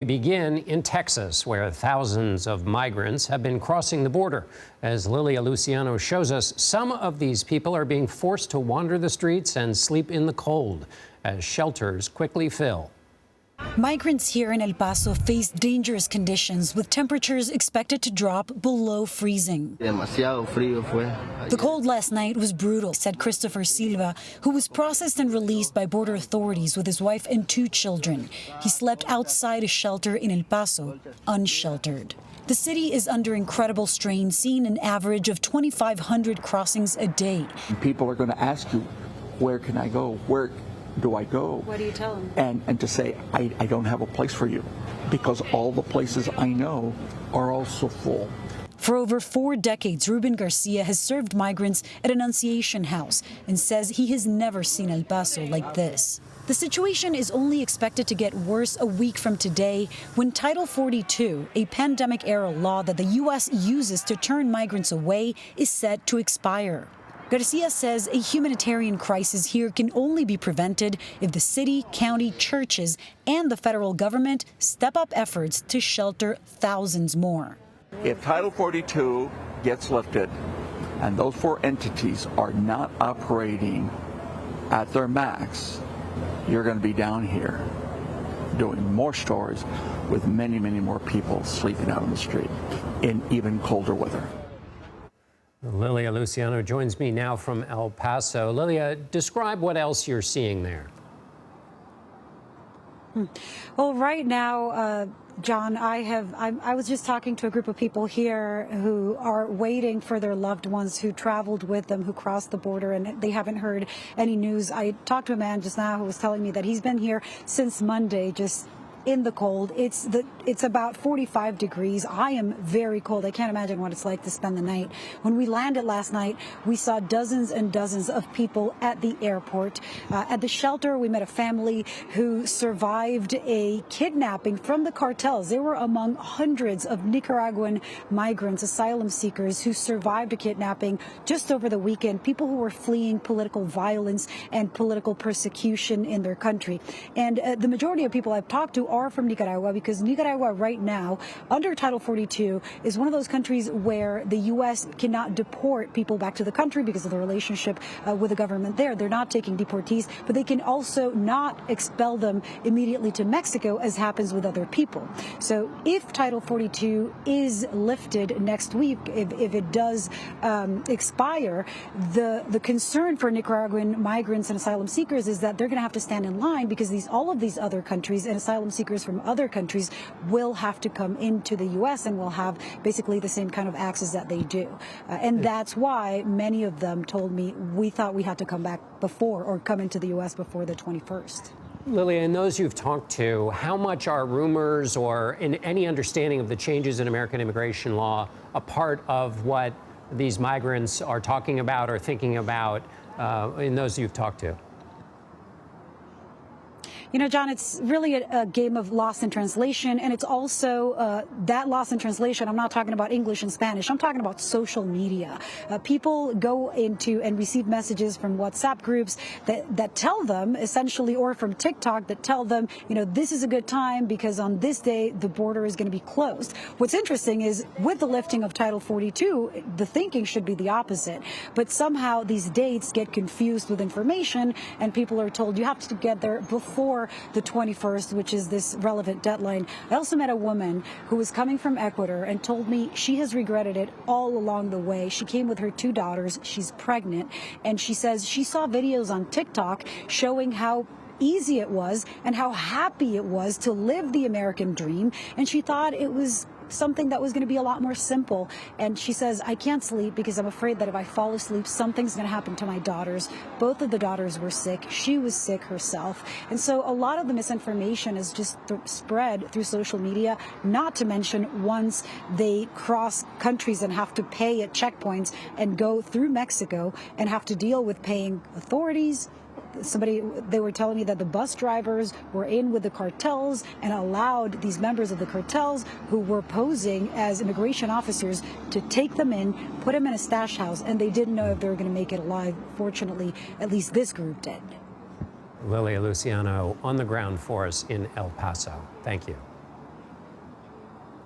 Begin in Texas, where thousands of migrants have been crossing the border. As Lilia Luciano shows us, some of these people are being forced to wander the streets and sleep in the cold as shelters quickly fill. Migrants here in El Paso face dangerous conditions with temperatures expected to drop below freezing. The cold last night was brutal, said Christopher Silva, who was processed and released by border authorities with his wife and 2 children. He slept outside a shelter in El Paso, unsheltered. The city is under incredible strain, seeing an average of 2,500 crossings a day. People are going to ask you, where can I go? Where do I go? What do you tell them? And to say, I don't have a place for you, because all the places I know are also full. For over 4 decades, Ruben Garcia has served migrants at Annunciation House and says he has never seen El Paso like this. The situation is only expected to get worse a week from today when Title 42, a pandemic-era law that the U.S. uses to turn migrants away, is set to expire. Garcia says a humanitarian crisis here can only be prevented if the city, county, churches, and the federal government step up efforts to shelter thousands more. If Title 42 gets lifted and those 4 entities are not operating at their max, you're going to be down here doing more stores with many, many more people sleeping out on the street in even colder weather. Lilia Luciano joins me now from El Paso. Lilia, describe what else you're seeing there. Well, right now, John, I was just talking to a group of people here who are waiting for their loved ones who traveled with them, who crossed the border, and they haven't heard any news. I talked to a man just now who was telling me that he's been here since Monday, just in the cold. It's about 45 degrees. I am very cold. I can't imagine what it's like to spend the night. When we landed last night, we saw dozens and dozens of people at the airport. At the shelter, we met a family who survived a kidnapping from the cartels. They were among hundreds of Nicaraguan migrants, asylum seekers, who survived a kidnapping just over the weekend, people who were fleeing political violence and political persecution in their country. And the majority of people I've talked to are from Nicaragua, because Nicaragua right now, under Title 42, is one of those countries where the U.S. cannot deport people back to the country because of the relationship with the government there. They're not taking deportees, but they can also not expel them immediately to Mexico, as happens with other people. So if Title 42 is lifted next week, if it does expire, the concern for Nicaraguan migrants and asylum seekers is that they're going to have to stand in line, because all of these other countries and asylum seekers from other countries will have to come into the U.S. and will have basically the same kind of access that they do. And that's why many of them told me, we thought we had to come back before, or come into the U.S. before the 21st. Lilia, in those you've talked to, how much are rumors or in any understanding of the changes in American immigration law a part of what these migrants are talking about or thinking about in those you've talked to? You know, John, it's really a game of lost in translation, and it's also that lost in translation. I'm not talking about English and Spanish. I'm talking about social media. People go into and receive messages from WhatsApp groups that tell them, essentially, or from TikTok that tell them, you know, this is a good time because on this day the border is going to be closed. What's interesting is with the lifting of Title 42, the thinking should be the opposite. But somehow these dates get confused with information, and people are told you have to get there before the 21st, which is this relevant deadline. I also met a woman who was coming from Ecuador and told me she has regretted it all along the way. She came with her 2 daughters. She's pregnant, and she says she saw videos on TikTok showing how easy it was and how happy it was to live the American dream, and she thought it was something that was going to be a lot more simple. And she says, I can't sleep because I'm afraid that if I fall asleep, something's going to happen to my daughters. Both of the daughters were sick. She was sick herself. And so a lot of the misinformation is just spread through social media, not to mention once they cross countries and have to pay at checkpoints and go through Mexico and have to deal with paying authorities. They were telling me that the bus drivers were in with the cartels and allowed these members of the cartels who were posing as immigration officers to take them in, put them in a stash house, and they didn't know if they were going to make it alive. Fortunately, at least this group did. Lilia Luciano on the ground for us in El Paso. Thank you.